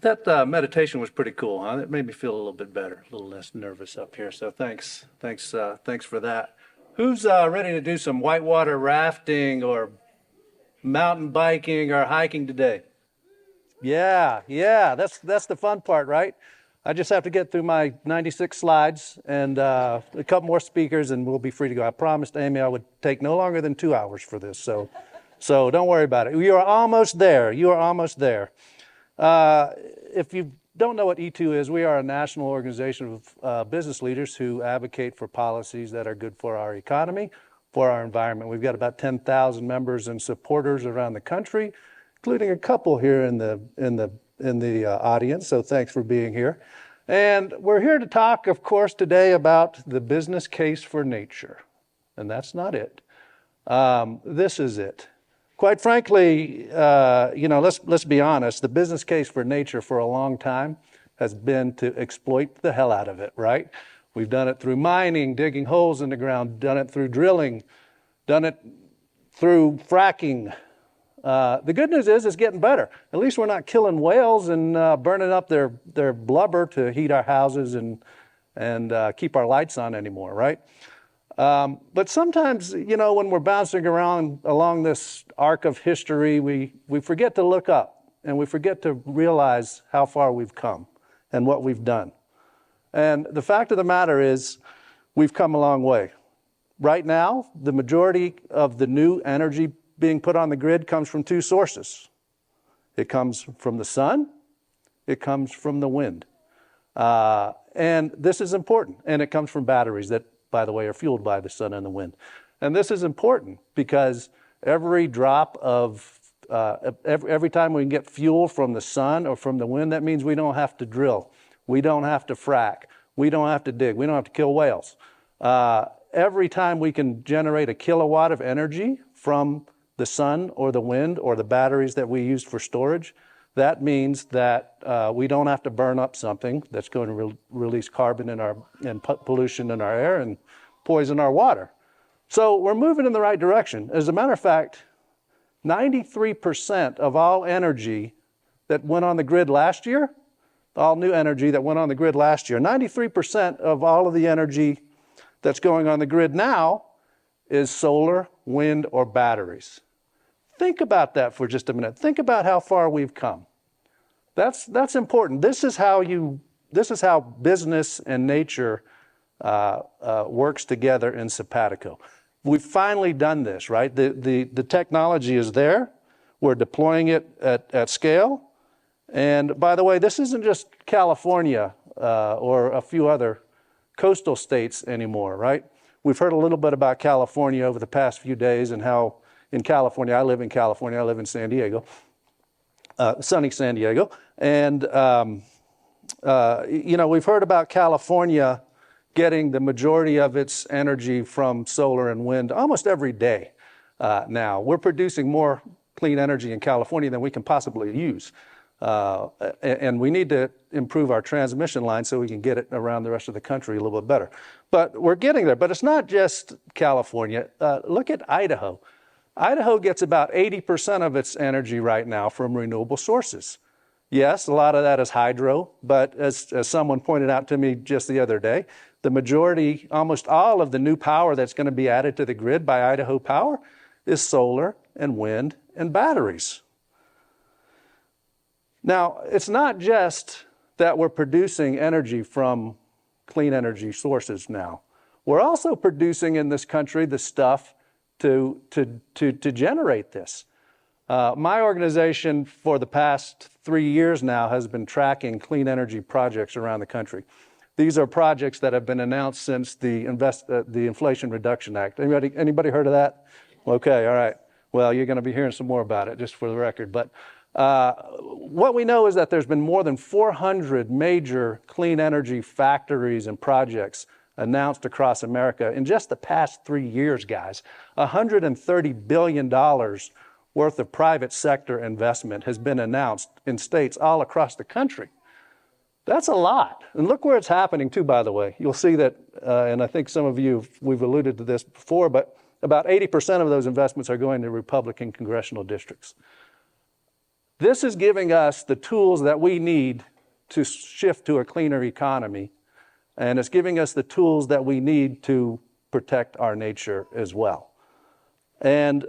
That meditation was pretty cool, huh? It made me feel a little bit better, a little less nervous up here. So thanks for that. Who's ready to do some whitewater rafting or mountain biking or hiking today? Yeah, that's the fun part, right? I just have to get through my 96 slides and a couple more speakers, and we'll be free to go. I promised Amy I would take no longer than 2 hours for this, so don't worry about it. You are almost there. You are almost there. If you don't know what E2 is, we are a national organization of business leaders who advocate for policies that are good for our economy, for our environment. We've got about 10,000 members and supporters around the country, including a couple here in the audience. So thanks for being here. And we're here to talk, of course, today about the business case for nature. And that's not it. This is it. Quite frankly, let's be honest, the business case for nature for a long time has been to exploit the hell out of it, right? We've done it through mining, digging holes in the ground, done it through drilling, done it through fracking. The good news is it's getting better. At least we're not killing whales and burning up their blubber to heat our houses and keep our lights on anymore, right? But sometimes, when we're bouncing around along this arc of history, we forget to look up and we forget to realize how far we've come and what we've done. And the fact of the matter is we've come a long way. Right now, the majority of the new energy being put on the grid comes from two sources. It comes from the sun, it comes from the wind. And this is important, and it comes from batteries that, by the way, are fueled by the sun and the wind. And this is important because every drop of, every time we can get fuel from the sun or from the wind, that means we don't have to drill. We don't have to frack. We don't have to dig. We don't have to kill whales. Every time we can generate a kilowatt of energy from the sun or the wind or the batteries that we use for storage, that means that we don't have to burn up something that's going to release carbon and pollution in our air and poison our water. So we're moving in the right direction. As a matter of fact, 93% of all energy that went on the grid last year, all new energy that went on the grid last year, 93% of all of the energy that's going on the grid now is solar, wind, or batteries. Think about that for just a minute. Think about how far we've come. That's important. This is how business and nature works together in Simpatico. We've finally done this, right? The technology is there. We're deploying it at scale. And by the way, this isn't just California or a few other coastal states anymore, right? We've heard a little bit about California over the past few days and how in California, I live in San Diego, sunny San Diego. And, we've heard about California getting the majority of its energy from solar and wind almost every day now. We're producing more clean energy in California than we can possibly use. And we need to improve our transmission line so we can get it around the rest of the country a little bit better. But we're getting there. But it's not just California. Look at Idaho. Idaho gets about 80% of its energy right now from renewable sources. Yes, a lot of that is hydro, but as someone pointed out to me just the other day, the majority, almost all of the new power that's going to be added to the grid by Idaho Power is solar and wind and batteries. Now, it's not just that we're producing energy from clean energy sources now. We're also producing in this country the stuff to generate this. My organization for the past 3 years now has been tracking clean energy projects around the country. These are projects that have been announced since the Inflation Reduction Act. Anybody heard of that? Okay, all right. Well, you're going to be hearing some more about it, just for the record. But what we know is that there's been more than 400 major clean energy factories and projects announced across America in just the past 3 years, guys. $130 billion worth of private sector investment has been announced in states all across the country. That's a lot. And look where it's happening too, by the way. You'll see that, and I think some of you, we've alluded to this before, but about 80% of those investments are going to Republican congressional districts. This is giving us the tools that we need to shift to a cleaner economy, and it's giving us the tools that we need to protect our nature as well. And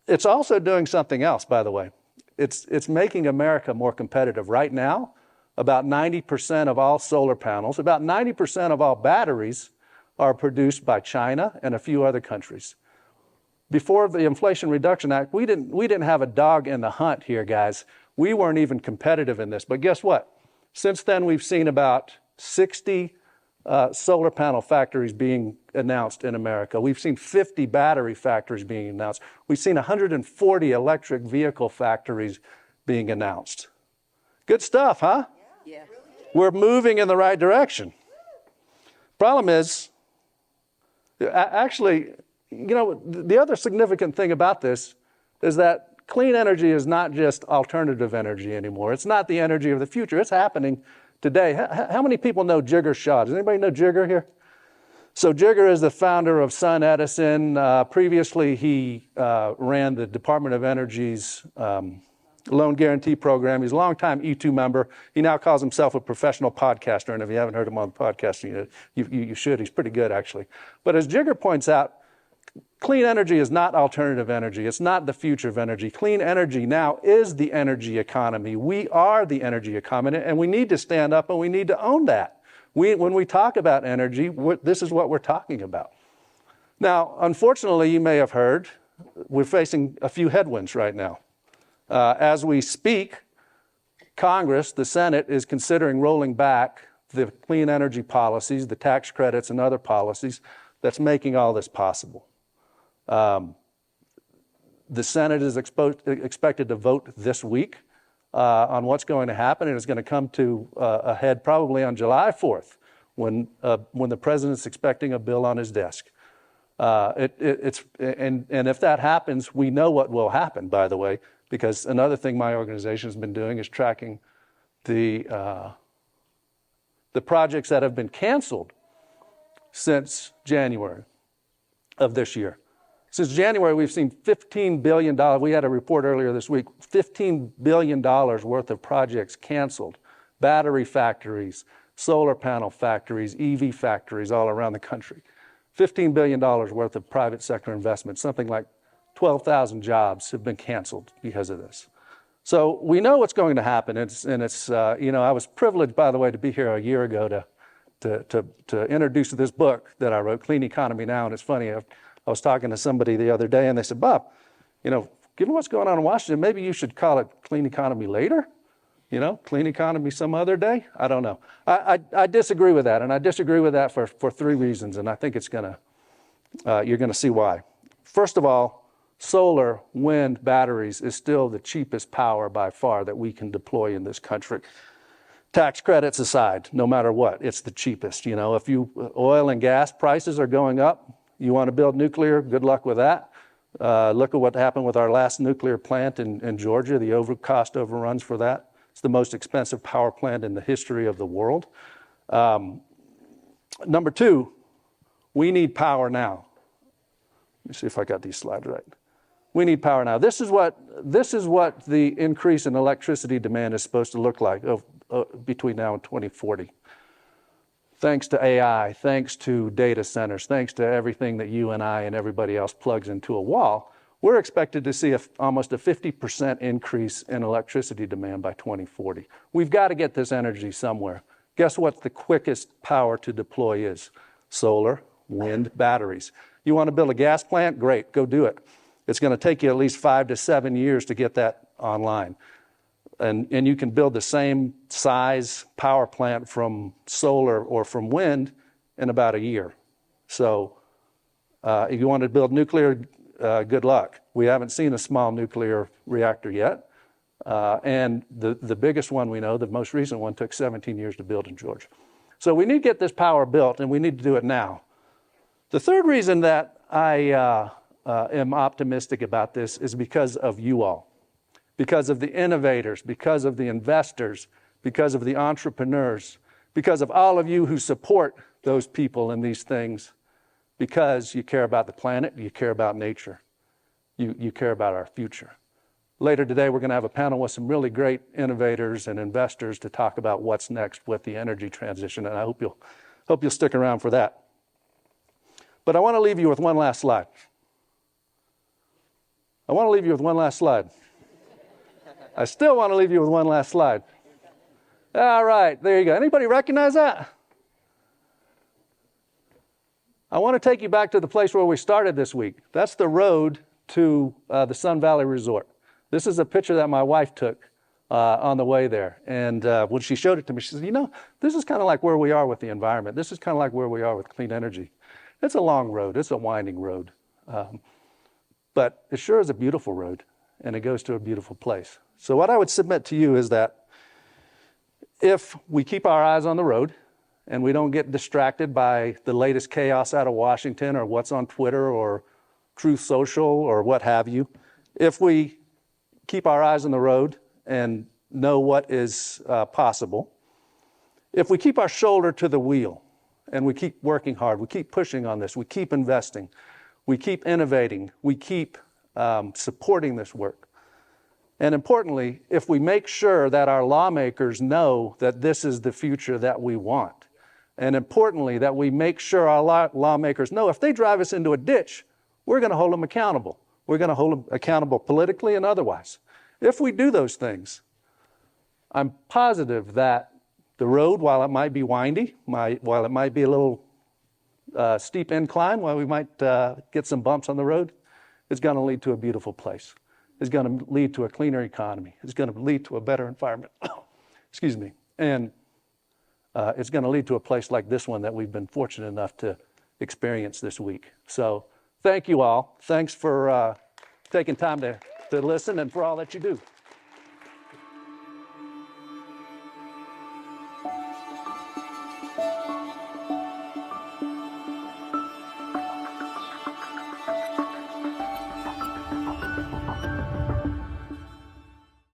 it's also doing something else, by the way. It's making America more competitive. Right now, about 90% of all solar panels, about 90% of all batteries are produced by China and a few other countries. Before the Inflation Reduction Act, we didn't have a dog in the hunt here, guys. We weren't even competitive in this. But guess what? Since then, we've seen about 60 solar panel factories being announced in America. We've seen 50 battery factories being announced. We've seen 140 electric vehicle factories being announced. Good stuff, huh? Yeah. We're moving in the right direction. Problem is, actually, you know, the other significant thing about this is that clean energy is not just alternative energy anymore. It's not the energy of the future. It's happening today. How many people know Jigger Shaw? Does anybody know Jigger here? So Jigger is the founder of Sun Edison. Previously, he ran the Department of Energy's loan guarantee program. He's a longtime E2 member. He now calls himself a professional podcaster, and if you haven't heard him on the podcast, you should. He's pretty good, actually. But as Jigger points out, clean energy is not alternative energy. It's not the future of energy. Clean energy now is the energy economy. We are the energy economy, and we need to stand up and we need to own that. When we talk about energy, this is what we're talking about. Now, unfortunately, you may have heard, we're facing a few headwinds right now. As we speak, Congress, the Senate, is considering rolling back the clean energy policies, the tax credits and other policies that's making all this possible. The Senate is expected to vote this week on what's going to happen, and it's going to come to a head probably on July 4th when the president's expecting a bill on his desk. And if that happens, we know what will happen, by the way, because another thing my organization has been doing is tracking the projects that have been canceled since January of this year. Since January, we've seen $15 billion. We had a report earlier this week, $15 billion worth of projects canceled. Battery factories, solar panel factories, EV factories all around the country. $15 billion worth of private sector investment, something like 12,000 jobs have been canceled because of this. So we know what's going to happen. I was privileged, by the way, to be here a year ago to introduce this book that I wrote, Clean Economy Now. And it's funny, I was talking to somebody the other day and they said, Bob, given what's going on in Washington, maybe you should call it Clean Economy later. Clean economy some other day. I don't know. I disagree with that, and I disagree with that for three reasons, and I think you're gonna see why. First of all, solar, wind, batteries is still the cheapest power by far that we can deploy in this country. Tax credits aside, no matter what, it's the cheapest. If oil and gas prices are going up, you want to build nuclear, good luck with that. Look at what happened with our last nuclear plant in Georgia, the cost overruns for that. It's the most expensive power plant in the history of the world. Number two, we need power now. Let me see if I got these slides right. We need power now. This is what the increase in electricity demand is supposed to look like between now and 2040. Thanks to AI, thanks to data centers, thanks to everything that you and I and everybody else plugs into a wall, we're expected to see almost a 50% increase in electricity demand by 2040. We've got to get this energy somewhere. Guess what the quickest power to deploy is? Solar, wind, batteries. You want to build a gas plant? Great, go do it. It's going to take you at least 5 to 7 years to get that online. And you can build the same size power plant from solar or from wind in about a year. So if you want to build nuclear, good luck. We haven't seen a small nuclear reactor yet. And the biggest one we know, the most recent one, took 17 years to build in Georgia. So we need to get this power built, and we need to do it now. The third reason that I am optimistic about this is because of you all, because of the innovators, because of the investors, because of the entrepreneurs, because of all of you who support those people and these things, because you care about the planet, you care about nature, you care about our future. later today, we're going to have a panel with some really great innovators and investors to talk about what's next with the energy transition, and I hope you'll stick around for that. But I want to leave you with one last slide. I want to leave you with one last slide. I still want to leave you with one last slide. All right, there you go. Anybody recognize that? I want to take you back to the place where we started this week. That's the road to the Sun Valley Resort. This is a picture that my wife took on the way there. And when she showed it to me, she said, you know, this is kind of like where we are with the environment. This is kind of like where we are with clean energy. It's a long road. It's a winding road. But it sure is a beautiful road, and it goes to a beautiful place. So what I would submit to you is that if we keep our eyes on the road and we don't get distracted by the latest chaos out of Washington or what's on Twitter or Truth Social or what have you, if we keep our eyes on the road and know what is possible, if we keep our shoulder to the wheel and we keep working hard, we keep pushing on this, we keep investing, we keep innovating, we keep supporting this work. And importantly, if we make sure that our lawmakers know that this is the future that we want, and importantly, that we make sure our lawmakers know if they drive us into a ditch, we're going to hold them accountable. We're going to hold them accountable politically and otherwise. If we do those things, I'm positive that the road, while it might be windy, while it might be a little steep incline, while we might get some bumps on the road, is going to lead to a beautiful place. It's going to lead to a cleaner economy. It's going to lead to a better environment. Excuse me. And it's going to lead to a place like this one that we've been fortunate enough to experience this week. So thank you all. Thanks for taking time to listen and for all that you do.